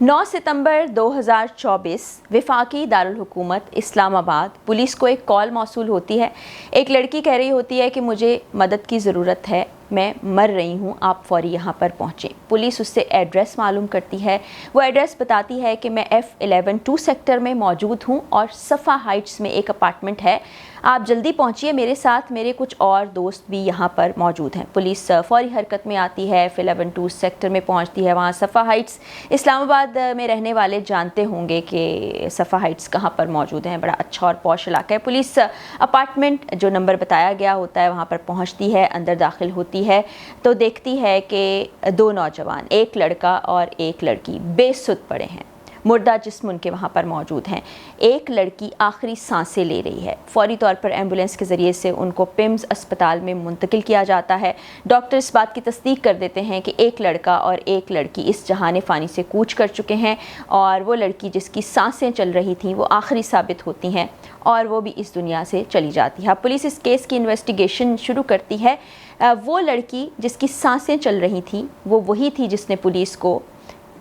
9 सितंबर 2024 वफाकी दारुल-हुकूमत इस्लाम आबाद पुलिस को एक कॉल मौसूल होती है। एक लड़की कह रही होती है कि मुझे मदद की ज़रूरत है, मैं मर रही हूँ, आप फौरी यहाँ पर पहुँचें। पुलिस उससे एड्रेस मालूम करती है। वो एड्रेस बताती है कि मैं F11 2 सेक्टर में मौजूद हूँ और सफ़ा हाइट्स में एक अपार्टमेंट है, आप जल्दी पहुँचिए, मेरे साथ मेरे कुछ और दोस्त भी यहाँ पर मौजूद हैं। पुलिस फौरी हरकत में आती है, F11 2 सेक्टर में पहुँचती है। वहाँ सफ़ा हाइट्स इस्लामाबाद में रहने वाले जानते होंगे कि सफ़ा हाइट्स कहाँ पर मौजूद हैं, बड़ा अच्छा और पॉश इलाका है। पुलिस अपार्टमेंट जो नंबर बताया गया होता है वहाँ पर पहुँचती है, अंदर दाखिल होती है तो देखती है कि 2 नौजवान, एक लड़का और एक लड़की बेसुध पड़े हैं, मुर्दा जिस्म उनके वहाँ पर मौजूद हैं। एक लड़की आखिरी सांसें ले रही है। फौरी तौर पर एम्बुलेंस के ज़रिए से उनको पिम्स अस्पताल में मुंतकिल किया जाता है। डॉक्टर इस बात की तस्दीक कर देते हैं कि एक लड़का और एक लड़की इस जहान फ़ानी से कूच कर चुके हैं और वो लड़की जिसकी सांसें चल रही थीं वो आखिरी साबित होती हैं और वो भी इस दुनिया से चली जाती है। पुलिस इस केस की इन्वेस्टिगेशन शुरू करती है। वो लड़की जिसकी सांसें चल रही थीं वो वही थी जिसने पुलिस को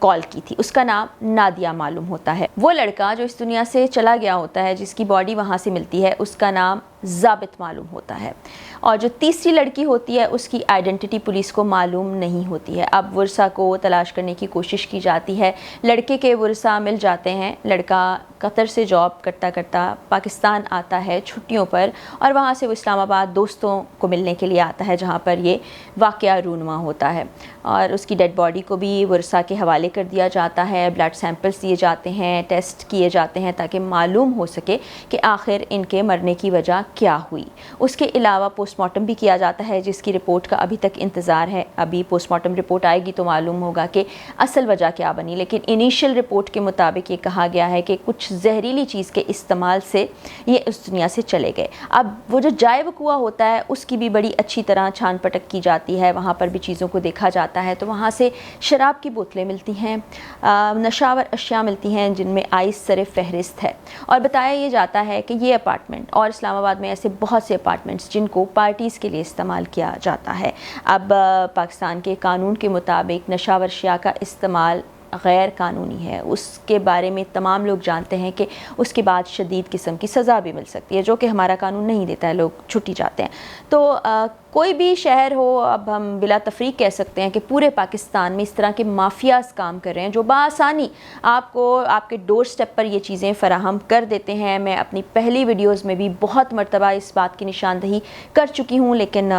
कॉल की थी, उसका नाम नादिया मालूम होता है। वो लड़का जो इस दुनिया से चला गया होता है, जिसकी बॉडी वहाँ से मिलती है, उसका नाम ज़ाबित मालूम होता है। और जो तीसरी लड़की होती है उसकी आइडेंटिटी पुलिस को मालूम नहीं होती है। अब वर्सा को तलाश करने की कोशिश की जाती है। लड़के के वर्सा मिल जाते हैं। लड़का कतर से जॉब करता करता पाकिस्तान आता है छुट्टियों पर और वहाँ से वो इस्लामाबाद दोस्तों को मिलने के लिए आता है जहाँ पर ये वाक़या रूनुमा होता है और उसकी डेड बॉडी को भी वर्सा के हवाले कर दिया जाता है। ब्लड सैंपल्स दिए जाते हैं, टेस्ट किए जाते हैं ताकि मालूम हो सके कि आखिर इनके मरने की वजह क्या हुई। उसके अलावा पोस्टमार्टम भी किया जाता है जिसकी रिपोर्ट का अभी तक इंतज़ार है। अभी पोस्टमार्टम रिपोर्ट आएगी तो मालूम होगा कि असल वजह क्या बनी, लेकिन इनिशियल रिपोर्ट के मुताबिक ये कहा गया है कि कुछ जहरीली चीज़ के इस्तेमाल से ये इस दुनिया से चले गए। अब वो जो जाए वकुआ होता है उसकी भी बड़ी अच्छी तरह छान पटक की जाती है। वहाँ पर भी चीज़ों को देखा जाता है तो वहाँ से शराब की बोतलें मिलती हैं, नशावर अशिया मिलती हैं जिनमें आइस सर फहरिस्त है और बताया ये जाता है कि ये अपार्टमेंट और इस्लामाबाद में ऐसे बहुत से अपार्टमेंट्स जिनको पार्टीज़ के लिए इस्तेमाल किया जाता है। अब पाकिस्तान के कानून के मुताबिक नशावर अशिया का इस्तेमाल गैर कानूनी है, उसके बारे में तमाम लोग जानते हैं कि उसके बाद शदीद किस्म की सज़ा भी मिल सकती है जो कि हमारा कानून नहीं देता है, लोग छुट्टी जाते हैं। तो कोई भी शहर हो, अब हम बिला तफरीक कह सकते हैं कि पूरे पाकिस्तान में इस तरह के माफियाज़ काम कर रहे हैं जो बासानी आपको आपके डोर स्टेप पर ये चीज़ें फ़राहम कर देते हैं। मैं अपनी पहली वीडियोज़ में भी बहुत मरतबा इस बात की निशानदही कर चुकी हूँ लेकिन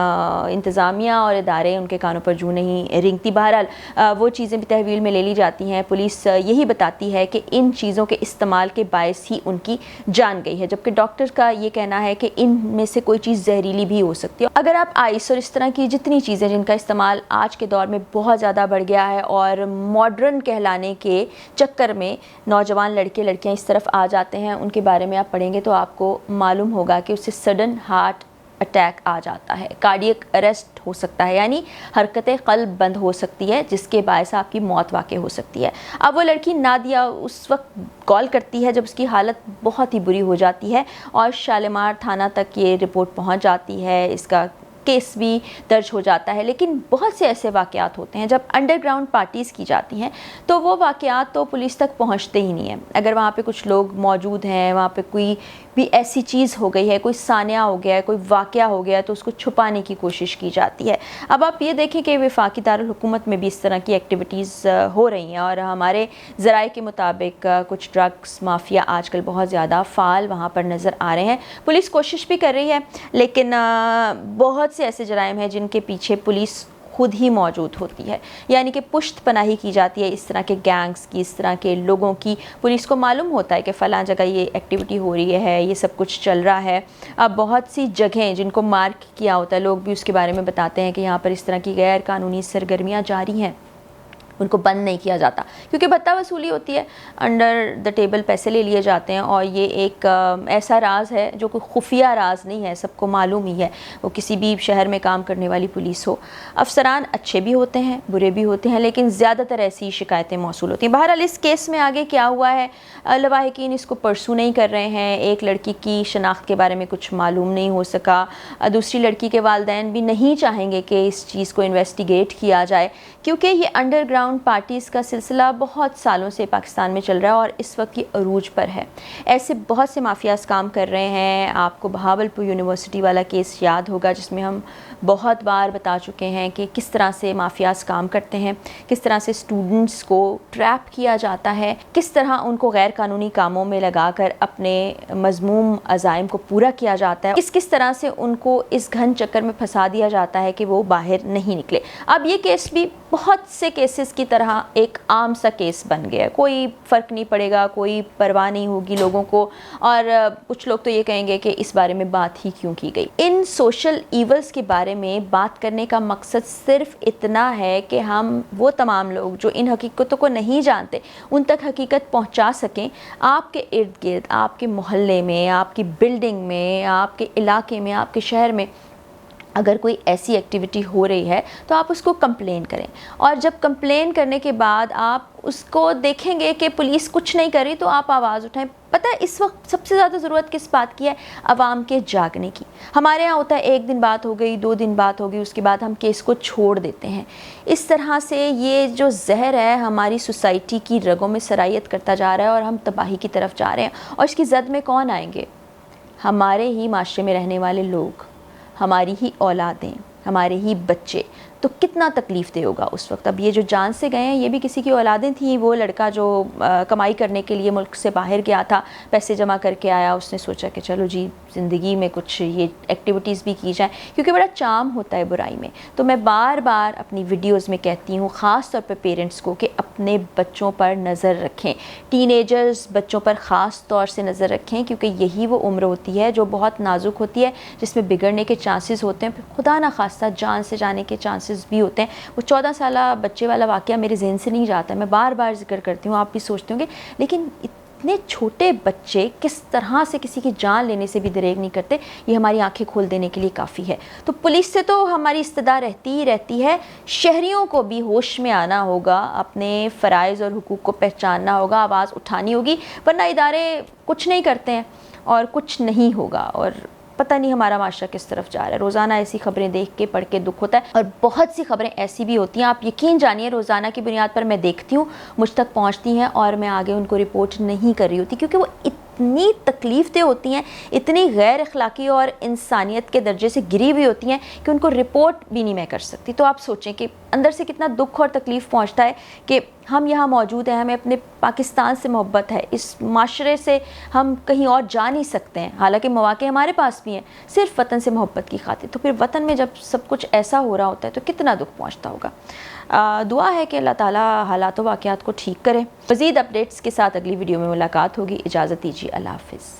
इंतज़ामिया और इदारे उनके कानों पर जूं नहीं रेंगती। बहरहाल वो चीज़ें भी तहवील में ले ली जाती हैं। पुलिस यही बताती है कि इन चीज़ों के इस्तेमाल के बायस ही उनकी जान गई है, जबकि डॉक्टर का ये कहना है कि इनमें से कोई चीज़ जहरीली भी हो सकती है। अगर आप आइस और इस तरह की जितनी चीज़ें जिनका इस्तेमाल आज के दौर में बहुत ज़्यादा बढ़ गया है और मॉडर्न कहलाने के चक्कर में नौजवान लड़के लड़कियां इस तरफ आ जाते हैं, उनके बारे में आप पढ़ेंगे तो आपको मालूम होगा कि उससे सडन हार्ट अटैक आ जाता है, कार्डियक अरेस्ट हो सकता है, यानी हरकतें क़ल्ब बंद हो सकती है जिसके बायस आपकी मौत वाक़ई हो सकती है। अब वो लड़की नादिया उस वक्त कॉल करती है जब उसकी हालत बहुत ही बुरी हो जाती है और शालीमार थाना तक ये रिपोर्ट पहुंच जाती है, इसका केस भी दर्ज हो जाता है। लेकिन बहुत से ऐसे वाक़यात होते हैं जब अंडरग्राउंड पार्टीज़ की जाती हैं तो वो वाक़यात तो पुलिस तक पहुंचते ही नहीं हैं। अगर वहाँ पे कुछ लोग मौजूद हैं, वहाँ पे कोई भी ऐसी चीज़ हो गई है, कोई सानिया हो गया है, कोई वाक़या हो गया है तो उसको छुपाने की कोशिश की जाती है। अब आप ये देखें कि वफाकी दारुल-हुकूमत में भी इस तरह की एक्टिविटीज़ हो रही हैं और हमारे ज़राए के मुताबिक कुछ ड्रग्स माफिया आजकल बहुत ज़्यादा फ़ाल वहाँ पर नज़र आ रहे हैं। पुलिस कोशिश भी कर रही है लेकिन बहुत से ऐसे जराइम हैं जिनके पीछे पुलिस खुद ही मौजूद होती है, यानी कि पुश्त पनाही की जाती है इस तरह के गैंग्स की, इस तरह के लोगों की। पुलिस को मालूम होता है कि फ़लाँ जगह ये एक्टिविटी हो रही है, ये सब कुछ चल रहा है। अब बहुत सी जगहें जिनको मार्क किया होता है, लोग भी उसके बारे में बताते हैं कि यहाँ पर इस तरह की गैर कानूनी सरगर्मियाँ जारी हैं, उनको बंद नहीं किया जाता क्योंकि भत्ता वसूली होती है, अंडर द टेबल पैसे ले लिए जाते हैं और ये एक ऐसा राज है जो कोई खुफिया राज नहीं है, सबको मालूम ही है। वो किसी भी शहर में काम करने वाली पुलिस हो, अफसरान अच्छे भी होते हैं बुरे भी होते हैं, लेकिन ज़्यादातर ऐसी शिकायतें मौसूल होती हैं। बहरहाल इस केस में आगे क्या हुआ है, लवाहिकीन इसको परसू नहीं कर रहे हैं। एक लड़की की शनाख्त के बारे में कुछ मालूम नहीं हो सका, दूसरी लड़की के वालिदैन भी नहीं चाहेंगे कि इस चीज़ को इन्वेस्टिगेट किया जाए क्योंकि ये अंडरग्राउंड ग्राउंड पार्टीज़ का सिलसिला बहुत सालों से पाकिस्तान में चल रहा है और इस वक्त की अरूज पर है। ऐसे बहुत से माफियाज काम कर रहे हैं। आपको बहावलपुर यूनिवर्सिटी वाला केस याद होगा, जिसमें हम बहुत बार बता चुके हैं कि किस तरह से माफियाज काम करते हैं, किस तरह से स्टूडेंट्स को ट्रैप किया जाता है, किस तरह उनको गैर कानूनी कामों में लगाकर अपने मज़मूम अज़ाइम को पूरा किया जाता है, किस तरह से उनको इस घन चक्कर में फंसा दिया जाता है कि वो बाहर नहीं निकले। अब ये केस भी बहुत से केसेस की तरह एक आम सा केस बन गया है, कोई फ़र्क नहीं पड़ेगा, कोई परवाह नहीं होगी लोगों को, और कुछ लोग तो ये कहेंगे कि इस बारे में बात ही क्यों की गई। इन सोशल ईवल्स के बारे में बात करने का मकसद सिर्फ इतना है कि हम वो तमाम लोग जो इन हकीकतों को नहीं जानते उन तक हकीकत पहुंचा सकें। आपके इर्द गिर्द, आपके मोहल्ले में, आपकी बिल्डिंग में, आपके इलाके में, आपके शहर में अगर कोई ऐसी एक्टिविटी हो रही है तो आप उसको कंप्लेन करें, और जब कंप्लेन करने के बाद आप उसको देखेंगे कि पुलिस कुछ नहीं कर रही तो आप आवाज़ उठाएं। पता है इस वक्त सबसे ज़्यादा ज़रूरत किस बात की है? आवाम के जागने की। हमारे यहाँ होता है एक दिन बात हो गई, 2 दिन बात हो गई, उसके बाद हम केस को छोड़ देते हैं। इस तरह से ये जो जहर है हमारी सोसाइटी की रगों में सरायत करता जा रहा है और हम तबाही की तरफ जा रहे हैं। और इसकी जद में कौन आएंगे? हमारे ही माशरे में रहने वाले लोग, हमारी ही औलादें, हमारे ही बच्चे। तो कितना तकलीफ़ दे होगा उस वक्त। अब ये जो जान से गए हैं ये भी किसी की औलादें थीं। वो लड़का जो कमाई करने के लिए मुल्क से बाहर गया था, पैसे जमा करके आया, उसने सोचा कि चलो जी ज़िंदगी में कुछ ये एक्टिविटीज़ भी की जाए, क्योंकि बड़ा चाम होता है बुराई में। तो मैं बार बार अपनी वीडियोज़ में कहती हूँ ख़ास तौर पर पेरेंट्स को कि अपने बच्चों पर नज़र रखें, टीनेजर्स बच्चों पर ख़ास तौर से नज़र रखें, क्योंकि यही वो उम्र होती है जो बहुत नाजुक होती है, जिसमें बिगड़ने के चांसेस होते हैं, फिर खुदा ना खास्ता जान से जाने के चांसेस भी होते हैं। वो 14 साल बच्चे वाला वाक़या मेरे ज़हन से नहीं जाता, मैं बार बार जिक्र करती हूँ, आप भी सोचते होंगे लेकिन इतने छोटे बच्चे किस तरह से किसी की जान लेने से भी दरेग नहीं करते। ये हमारी आंखें खोल देने के लिए काफ़ी है। तो पुलिस से तो हमारी इस्तदा रहती ही रहती है, शहरियों को भी होश में आना होगा, अपने फ़राइज़ और हुकूक को पहचानना होगा, आवाज़ उठानी होगी, वरना इदारे कुछ नहीं करते हैं और कुछ नहीं होगा। और पता नहीं हमारा माशरा किस तरफ जा रहा है। रोज़ाना ऐसी खबरें देख के पढ़ के दुख होता है, और बहुत सी खबरें ऐसी भी होती हैं, आप यकीन जानिए रोज़ाना की बुनियाद पर मैं देखती हूँ, मुझ तक पहुँचती हैं और मैं आगे उनको रिपोर्ट नहीं कर रही होती, क्योंकि वो इतनी तकलीफ़देह होती हैं, इतनी गैर अखलाकी और इंसानियत के दर्जे से गिरी हुई होती हैं कि उनको रिपोर्ट भी नहीं मैं कर सकती। तो आप सोचें कि अंदर से कितना दुख और तकलीफ़ पहुंचता है कि हम यहाँ मौजूद हैं, हमें अपने पाकिस्तान से मोहब्बत है, इस माशरे से हम कहीं और जा नहीं सकते हैं, हालांकि मौक़े हमारे पास भी हैं, सिर्फ वतन से मोहब्बत की खातिर। तो फिर वतन में जब सब कुछ ऐसा हो रहा होता है तो कितना दुख पहुँचता होगा। दुआ है कि अल्लाह ताला हालात व वाक़यात को ठीक करे। मज़ीद अपडेट्स के साथ अगली वीडियो में मुलाकात होगी। इजाज़त दीजिए, अल्लाह हाफ़िज़।